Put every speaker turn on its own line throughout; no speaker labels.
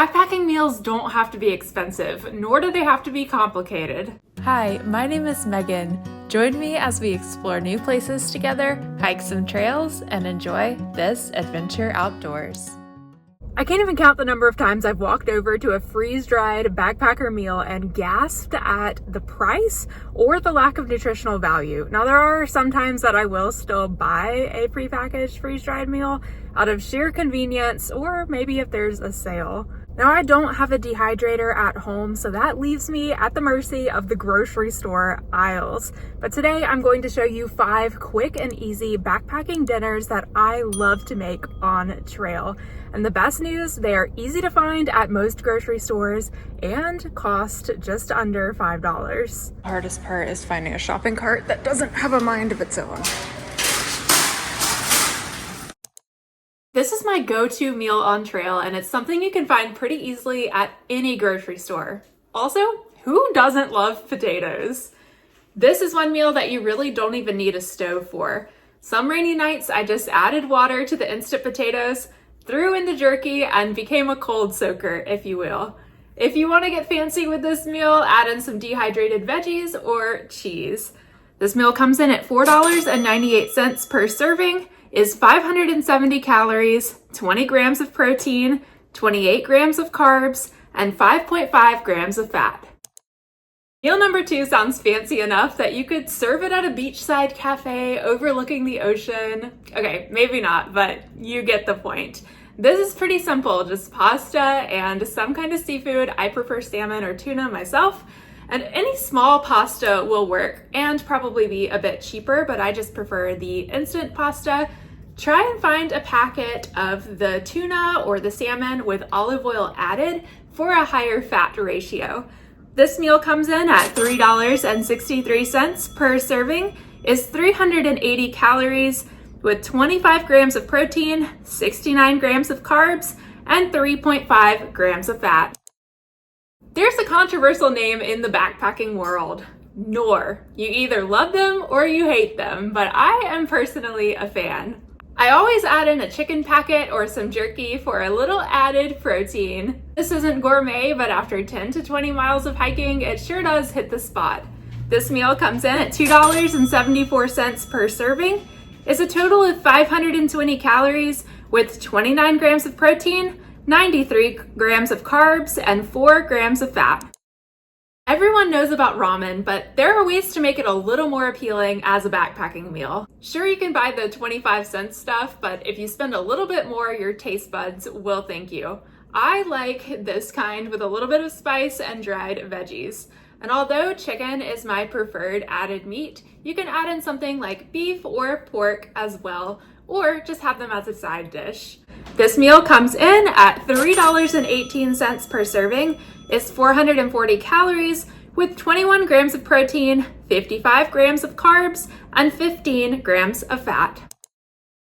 Backpacking meals don't have to be expensive, nor do they have to be complicated.
Hi, my name is Megan. Join me as we explore new places together, hike some trails, and enjoy this adventure outdoors.
I can't even count the number of times I've walked over to a freeze-dried backpacker meal and gasped at the price or the lack of nutritional value. Now, there are some times that I will still buy a prepackaged freeze-dried meal out of sheer convenience, or maybe if there's a sale. Now, I don't have a dehydrator at home, so that leaves me at the mercy of the grocery store aisles. But today I'm going to show you 5 quick and easy backpacking dinners that I love to make on trail. And the best news, they are easy to find at most grocery stores and cost just under $5. The hardest part is finding a shopping cart that doesn't have a mind of its own. This is my go-to meal on trail, and it's something you can find pretty easily at any grocery store. Also, who doesn't love potatoes? This is one meal that you really don't even need a stove for. Some rainy nights, I just added water to the instant potatoes, threw in the jerky, and became a cold soaker, if you will. If you want to get fancy with this meal, add in some dehydrated veggies or cheese. This meal comes in at $4.98 per serving, is 570 calories, 20 grams of protein, 28 grams of carbs, and 5.5 grams of fat. Meal number 2 sounds fancy enough that you could serve it at a beachside cafe overlooking the ocean. Okay, maybe not, but you get the point. This is pretty simple, just pasta and some kind of seafood. I prefer salmon or tuna myself, and any small pasta will work and probably be a bit cheaper, but I just prefer the instant pasta. Try and find a packet of the tuna or the salmon with olive oil added for a higher fat ratio. This meal comes in at $3.63 per serving, is 380 calories with 25 grams of protein, 69 grams of carbs, and 3.5 grams of fat. There's a controversial name in the backpacking world, Knorr. You either love them or you hate them, but I am personally a fan. I always add in a chicken packet or some jerky for a little added protein. This isn't gourmet, but after 10 to 20 miles of hiking, it sure does hit the spot. This meal comes in at $2.74 per serving. It's a total of 520 calories with 29 grams of protein, 93 grams of carbs, and 4 grams of fat. Everyone knows about ramen, but there are ways to make it a little more appealing as a backpacking meal. Sure, you can buy the 25-cent stuff, but if you spend a little bit more, your taste buds will thank you. I like this kind with a little bit of spice and dried veggies. And although chicken is my preferred added meat, you can add in something like beef or pork as well, or just have them as a side dish. This meal comes in at $3.18 per serving, is 440 calories with 21 grams of protein, 55 grams of carbs, and 15 grams of fat.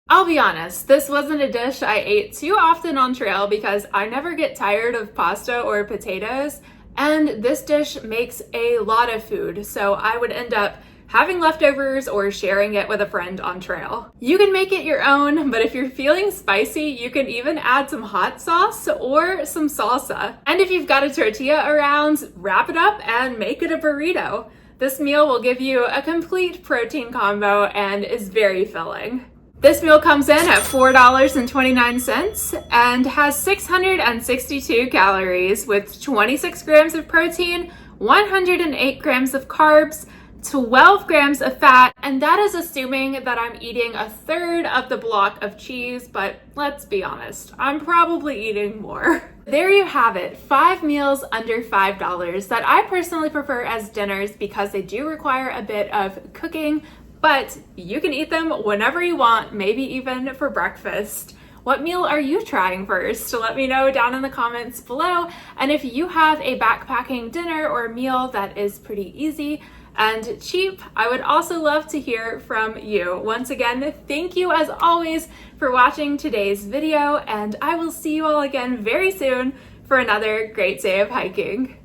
I'll be honest, this wasn't a dish I ate too often on trail because I never get tired of pasta or potatoes, and this dish makes a lot of food, so I would end up having leftovers or sharing it with a friend on trail. You can make it your own, but if you're feeling spicy, you can even add some hot sauce or some salsa. And if you've got a tortilla around, wrap it up and make it a burrito. This meal will give you a complete protein combo and is very filling. This meal comes in at $4.29 and has 662 calories with 26 grams of protein, 108 grams of carbs, 12 grams of fat, and that is assuming that I'm eating a third of the block of cheese, but let's be honest, I'm probably eating more. There you have it, 5 meals under $5 that I personally prefer as dinners because they do require a bit of cooking, but you can eat them whenever you want, maybe even for breakfast. What meal are you trying first? Let me know down in the comments below. And if you have a backpacking dinner or meal that is pretty easy and cheap, I would also love to hear from you. Once again, thank you as always for watching today's video, and I will see you all again very soon for another great day of hiking.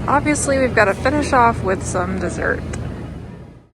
Obviously, we've got to finish off with some dessert.